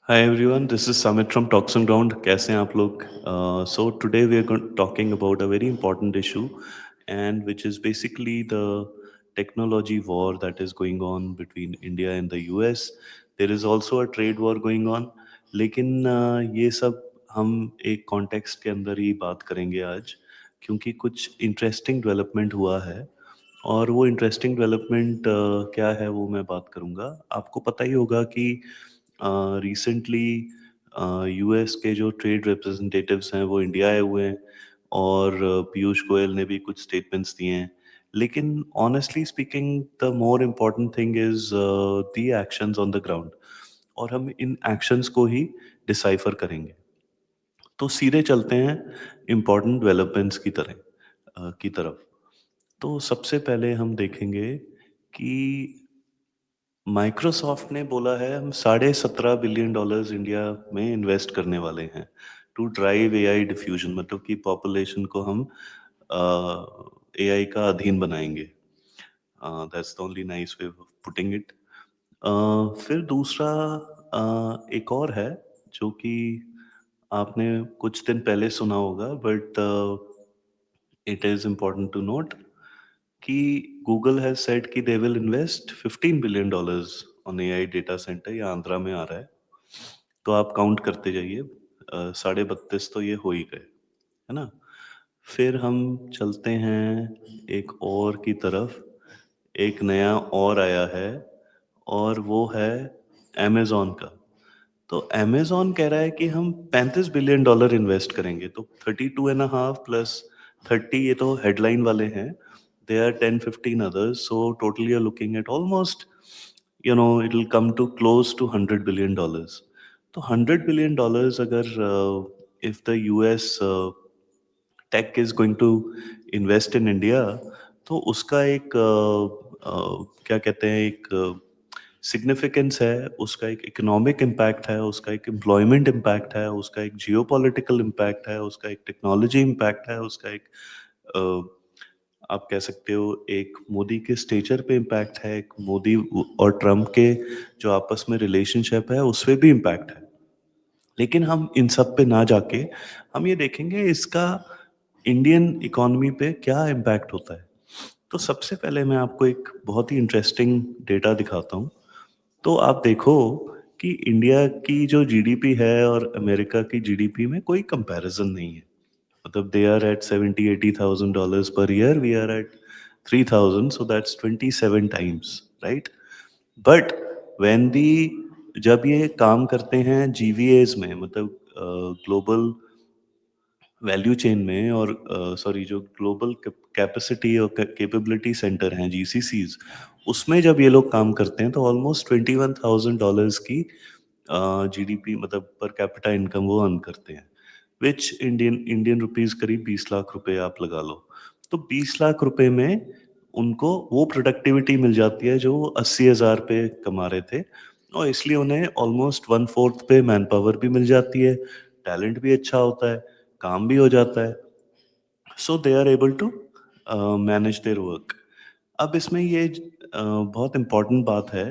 Hi everyone, this is Samit from Talks on Ground. कैसे हैं आप लोग? So today we are talking about a very important issue, and which is basically the technology war that is going on between India and the US. There is also a trade war going on, लेकिन ये सब हम एक context के अंदर ही बात करेंगे आज, क्योंकि कुछ इंटरेस्टिंग डेवलपमेंट हुआ है और वो इंटरेस्टिंग डेवलपमेंट क्या है वो मैं बात करूँगा। आपको पता ही होगा कि रिसेंटली यूएस के जो ट्रेड रिप्रेजेंटेटिव्स हैं वो इंडिया आए हुए हैं और पीयूष गोयल ने भी कुछ स्टेटमेंट्स दिए हैं। लेकिन honestly speaking the more important thing is the actions on the ground, और हम इन एक्शंस को ही डिसाइफर करेंगे। तो सीधे चलते हैं इम्पोर्टेंट डेवलपमेंट्स की तरफ। तो सबसे पहले हम देखेंगे कि माइक्रोसॉफ्ट ने बोला है हम $17.5 बिलियन इंडिया में इन्वेस्ट करने वाले हैं टू ड्राइव एआई डिफ्यूजन, मतलब कि पॉपुलेशन को हम एआई का अधीन बनाएंगे। That's the only nice way of putting it. फिर दूसरा एक और है जो कि आपने कुछ दिन पहले सुना होगा, but it is important to note कि गूगल हैज सेड कि they will invest $15 billion on AI data center. ये आंध्रा में आ रहा है, तो आप काउंट करते जाइए। 32.5 तो ये हो ही गए, है ना? फिर हम चलते हैं एक और की तरफ। एक नया और आया है और वो है अमेज़न का। तो अमेज़न कह रहा है कि हम $35 बिलियन इन्वेस्ट करेंगे, तो 32 एंड अ हाफ प्लस 30, ये तो हेडलाइन वाले हैं। They are 10-15 others, so totally you are looking at almost, it will come to close to $100 billion. तो $100 बिलियन अगर if the US tech is going to invest in India, तो उसका एक क्या कहते हैं, एक सिग्निफिकेंस है, उसका एक इकोनॉमिक इम्पैक्ट है, उसका एक एम्प्लॉयमेंट इम्पैक्ट है, उसका एक जियोपॉलिटिकल इम्पैक्ट है, उसका एक टेक्नोलॉजी इम्पैक्ट है, उसका एक अ, आप कह सकते हो एक मोदी के स्टेचर पे इम्पैक्ट है, एक मोदी और ट्रम्प के जो आपस में रिलेशनशिप है उस पे भी इम्पैक्ट है। लेकिन हम इन सब पे ना जाके हम ये देखेंगे इसका इंडियन इकोनॉमी पे क्या इम्पैक्ट होता है। तो सबसे पहले मैं आपको एक बहुत ही इंटरेस्टिंग डेटा दिखाता हूँ। तो आप देखो कि इंडिया की जो जीडीपी है और अमेरिका की जीडीपी में कोई कंपैरिजन नहीं है। मतलब they are at 70-80 thousand dollars per year, we are at 3,000, so that's 27 times, right? But when the जब ये काम करते हैं जीवीएज में, मतलब ग्लोबल वैल्यू चेन में, और सॉरी जो ग्लोबल कैपेसिटी और कैपेबिलिटी सेंटर हैं जीसीसीज, उसमें जब ये लोग काम करते हैं तो ऑलमोस्ट $21,000 की जीडीपी, मतलब पर कैपिटा इनकम वो अर्न करते हैं, विच इंडियन इंडियन रुपीस करीब 20 लाख रुपए आप लगा लो। तो 20 लाख रुपए में उनको वो प्रोडक्टिविटी मिल जाती है जो वो 80,000 पे कमा रहे थे, और इसलिए उन्हें ऑलमोस्ट वन फोर्थ पे मैन पावर भी मिल जाती है, टैलेंट भी अच्छा होता है, काम भी हो जाता है। So they are able to manage their work. अब इसमें ये बहुत इम्पोर्टेंट बात है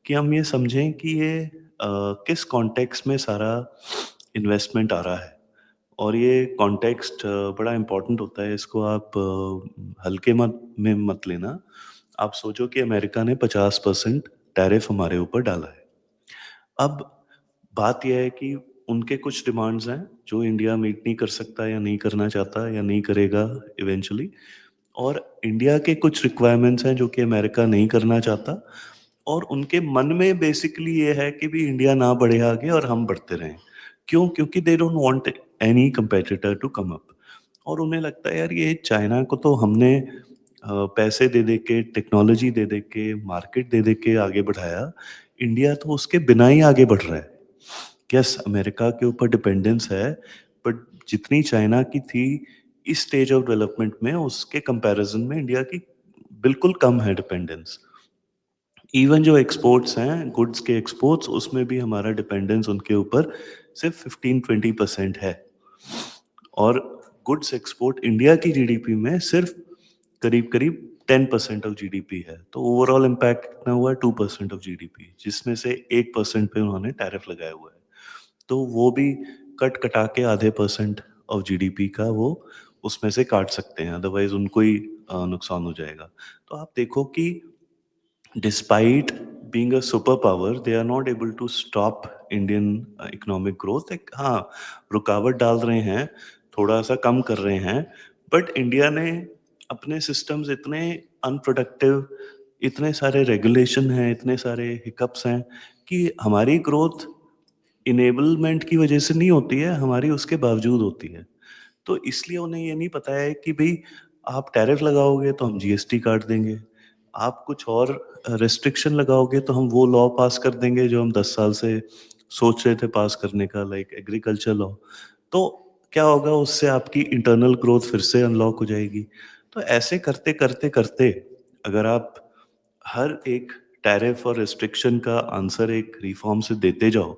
कि हम ये समझें कि ये किस कॉन्टेक्स्ट में सारा इन्वेस्टमेंट आ रहा है। और ये कॉन्टेक्स्ट बड़ा इम्पोर्टेंट होता है, इसको आप हल्के मत लेना। आप सोचो कि अमेरिका ने 50% टैरिफ हमारे ऊपर डाला है। अब बात यह है कि उनके कुछ डिमांड्स हैं जो इंडिया मीट नहीं कर सकता या नहीं करना चाहता या नहीं करेगा इवेंचुअली, और इंडिया के कुछ रिक्वायरमेंट्स हैं जो कि अमेरिका नहीं करना चाहता, और उनके मन में बेसिकली ये है कि भी इंडिया ना बढ़े आगे और हम बढ़ते रहें। क्यों? क्योंकि they don't want any competitor to come up. और उन्हें लगता है यार ये चाइना को तो हमने पैसे दे दे के, टेक्नोलॉजी दे दे के, मार्केट दे दे के आगे बढ़ाया, इंडिया तो उसके बिना ही आगे बढ़ रहा है। यस, अमेरिका के ऊपर डिपेंडेंस है, बट जितनी चाइना की थी इस स्टेज ऑफ डेवलपमेंट में, उसके कंपैरिजन में इंडिया की बिल्कुल कम है डिपेंडेंस। इवन जो एक्सपोर्ट्स हैं, गुड्स के एक्सपोर्ट्स, उसमें भी हमारा डिपेंडेंस उनके ऊपर सिर्फ 15-20% है। और गुड्स एक्सपोर्ट इंडिया की जीडीपी में सिर्फ करीब करीब 10% ऑफ जीडीपी है। तो ओवरऑल इम्पैक्ट कितना हुआ है? 2% ऑफ जीडीपी, जिसमें से 1% पे उन्होंने टैरिफ लगाया हुआ है। तो वो भी कटा के आधे परसेंट ऑफ जीडीपी का वो उसमें से काट सकते हैं, अदरवाइज उनको ही नुकसान हो जाएगा। तो आप देखो कि despite being a superpower they are not able to stop Indian economic growth. एक हाँ, रुकावट डाल रहे हैं, थोड़ा सा कम कर रहे हैं, बट इंडिया ने अपने सिस्टम्स इतने अनप्रोडक्टिव, इतने सारे रेगुलेशन हैं, इतने सारे हिकअप्स हैं कि हमारी ग्रोथ इनेबलमेंट की वजह से नहीं होती है, हमारी उसके बावजूद होती है। तो इसलिए उन्हें ये नहीं पता है कि भई आप टैरिफ लगाओगे तो हम जीएसटी काट देंगे। आप कुछ और रिस्ट्रिक्शन लगाओगे तो हम वो लॉ पास कर देंगे जो हम 10 साल से सोच रहे थे पास करने का, लाइक एग्रीकल्चर लॉ। तो क्या होगा, उससे आपकी इंटरनल ग्रोथ फिर से अनलॉक हो जाएगी। तो ऐसे करते-करते अगर आप हर एक टैरिफ और रिस्ट्रिक्शन का आंसर एक रिफॉर्म से देते जाओ,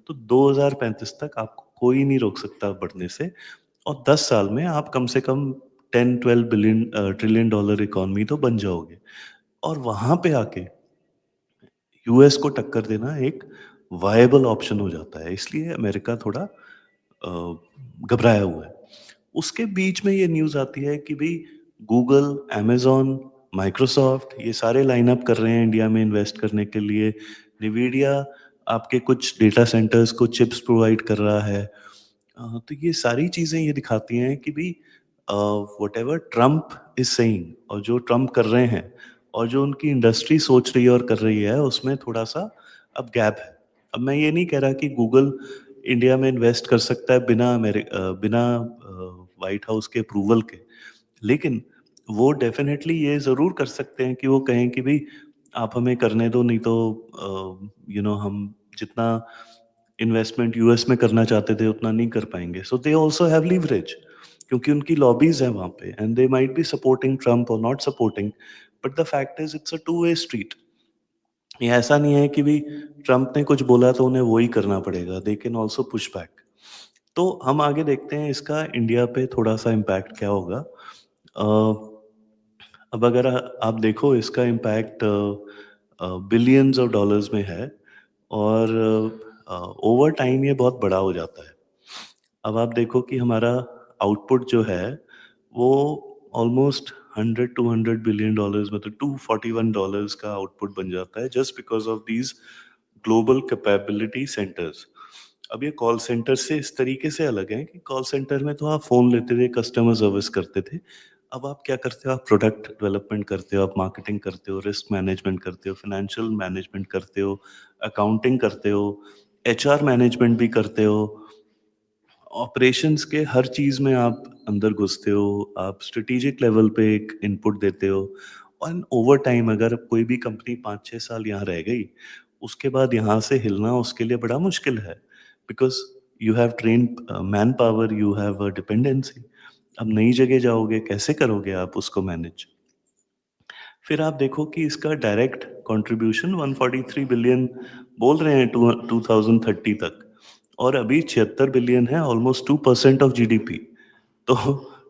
तो 2035 तक आपको कोई नहीं रोक सकता बढ़ने से। और 10 साल में आप कम से कम 10-12 बिलियन ट्रिलियन डॉलर इकोनॉमी तो बन जाओगे। और वहाँ पे आके यूएस को टक्कर देना एक वायबल ऑप्शन हो जाता है। इसलिए अमेरिका थोड़ा घबराया हुआ है। उसके बीच में ये न्यूज़ आती है कि भई गूगल, अमेज़न, माइक्रोसॉफ्ट ये सारे लाइन अप कर रहे हैं इंडिया में इन्वेस्ट करने के लिए। NVIDIA आपके कुछ डेटा सेंटर्स को चिप्स प्रोवाइड कर रहा है। तो ये सारी चीज़ें ये दिखाती हैं कि भई व्हाटएवर ट्रम्प इज़ सेइंग और जो ट्रम्प कर रहे हैं और जो उनकी इंडस्ट्री सोच रही है और कर रही है, उसमें थोड़ा-सा अब गैप है। अब मैं ये नहीं कह रहा कि गूगल इंडिया में इन्वेस्ट कर सकता है बिना व्हाइट हाउस के अप्रूवल के। लेकिन वो डेफ़िनेटली ये ज़रूर कर सकते हैं कि वो कहें कि भई आप हमें करने दो, नहीं तो हम जितना इन्वेस्टमेंट यूएस में करना चाहते थे उतना नहीं कर पाएँगे। So they also have leverage, क्योंकि उनकी लॉबीज़ हैं वहाँ पे and they might be supporting Trump और not supporting, but the fact is it's a two way street. ये ऐसा नहीं है कि भई ट्रम्प ने कुछ बोला तो उन्हें वो ही करना पड़ेगा, they can also push back. तो हम आगे देखते हैं इसका इंडिया पे थोड़ा-सा इम्पैक्ट क्या होगा। अब अगर आप देखो इसका इम्पैक्ट बिलियंस ऑफ डॉलर्स में है और ओवर टाइम ये बहुत बड़ा हो जाता है। अब आप देखो कि हमारा आउटपुट जो है वो ऑलमोस्ट 100-200 बिलियन डॉलर्स, मतलब $241 का आउटपुट बन जाता है just because of these global capability centres. अब ये कॉल सेंटर से इस तरीके से अलग है कि कॉल सेंटर में तो आप फ़ोन लेते थे, कस्टमर सर्विस करते थे। अब आप क्या करते हो, आप प्रोडक्ट डेवलपमेंट करते हो, आप मार्केटिंग करते हो, रिस्क मैनेजमेंट करते हो, फाइनेंशियल मैनेजमेंट करते हो, अकाउंटिंग करते हो, एचआर मैनेजमेंट भी करते हो। ऑपरेशंस के हर चीज़ में आप अंदर घुसते हो, आप स्ट्रैटेजिक लेवल पे एक इनपुट देते हो। और ओवर टाइम अगर कोई भी कंपनी 5-6 साल यहाँ रह गई, उसके बाद यहाँ से हिलना उसके लिए बड़ा मुश्किल है। Because you have trained manpower, you have a dependency. अब नई जगह जाओगे, कैसे करोगे आप उसको मैनेज? फिर आप देखो कि इसका डायरेक्ट कंट्रीब्यूशन 143 बिलियन बोल रहे हैं 2030 तक, और अभी 76 बिलियन है, ऑलमोस्ट 2% ऑफ जीडीपी। तो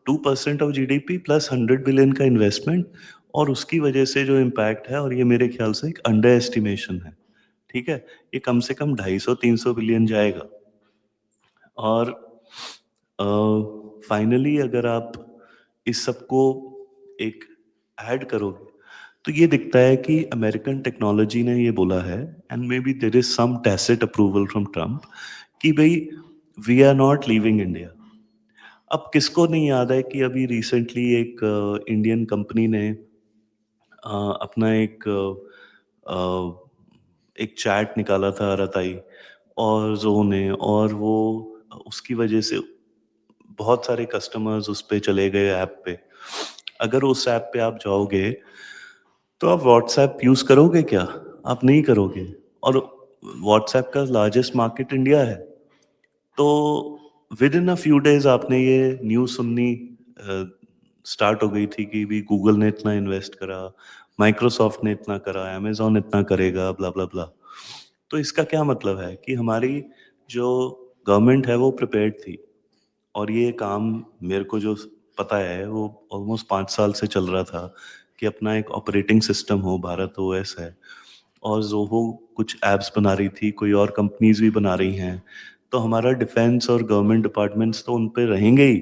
2% ऑफ जीडीपी प्लस 100 बिलियन का इन्वेस्टमेंट, और उसकी वजह से जो इम्पैक्ट है, और ये मेरे ख्याल से एक अंडर एस्टिमेशन है। ठीक है, ये कम से कम 250-300 बिलियन जाएगा। और फाइनली अगर आप इस सबको एक ऐड करोगे, तो ये दिखता है कि अमेरिकन टेक्नोलॉजी ने ये बोला है, and maybe there is some tacit approval from Trump, कि भाई we are not leaving India. अब किसको नहीं याद है कि अभी रिसेंटली एक इंडियन कंपनी ने अपना एक चैट निकाला था रताई और ज़ो ने, और वो उसकी वजह से बहुत सारे कस्टमर्स उस पे चले गए ऐप पे। अगर उस ऐप पे आप जाओगे, तो आप व्हाट्सऐप यूज़ करोगे क्या? आप नहीं करोगे। और व्हाट्सऐप का लार्जेस्ट मार्केट इंडिया है। तो with in a few days आपने ये न्यूज़ सुननी अ, स्टार्ट हो गई थी कि भी गूगल ने इतना इन्वेस्ट करा, माइक्रोसॉफ्ट ने इतना करा, अमेज़न इतना करेगा, ब्ला, ब्ला, ब्ला। तो इसका क्या मतलब है कि हमारी जो गवर्नमेंट है वो प्रिपेयर्ड थी। और ये काम मेरे को जो पता है वो ऑलमोस्ट 5 साल से चल रहा था कि अपना एक ऑपरेटिंग सिस्टम हो, भारत ओएस है, और ज़ोहो कुछ ऐप्स बना रही थी, कोई और कंपनीज़ भी बना रही हैं। तो हमारा डिफेंस और गवर्नमेंट डिपार्टमेंट्स तो उन पे रहेंगे ही,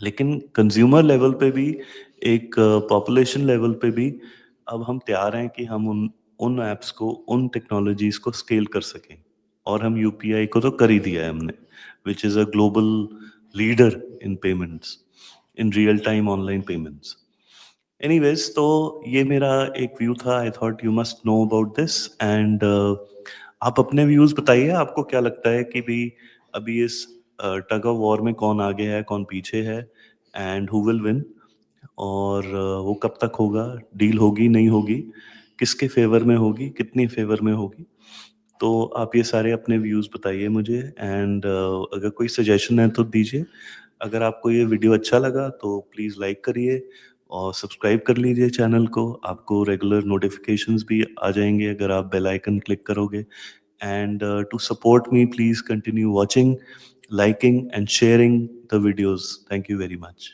लेकिन कंज्यूमर लेवल पे भी, एक पॉपुलेशन लेवल पे भी अब हम तैयार हैं कि हम उन उन ऐप्स को, उन टेक्नोलॉजीज़ को स्केल कर सकें। और हम यूपीआई को तो कर ही दिया है हमने, which is a global leader in payments, in real time online payments. Anyways, तो ये मेरा एक व्यू था। I thought you must know about this and आप अपने व्यूज़ बताइए, आपको क्या लगता है कि भई अभी इस टग ऑफ वॉर में कौन आगे है, कौन पीछे है एंड हू विल विन? और वो कब तक होगा? डील होगी, नहीं होगी? किसके फ़ेवर में होगी, कितनी फ़ेवर में होगी? तो आप ये सारे अपने व्यूज़ बताइए मुझे एंड अगर कोई सजेशन है तो दीजिए। अगर आपको ये वीडियो अच्छा लगा तो प्लीज़ लाइक करिए और सब्सक्राइब कर लीजिए चैनल को। आपको रेगुलर नोटिफ़िकेशंस भी आ जाएँगे अगर आप बेल आइकन क्लिक करोगे। And to support me please continue watching, liking and sharing the videos. Thank you very much.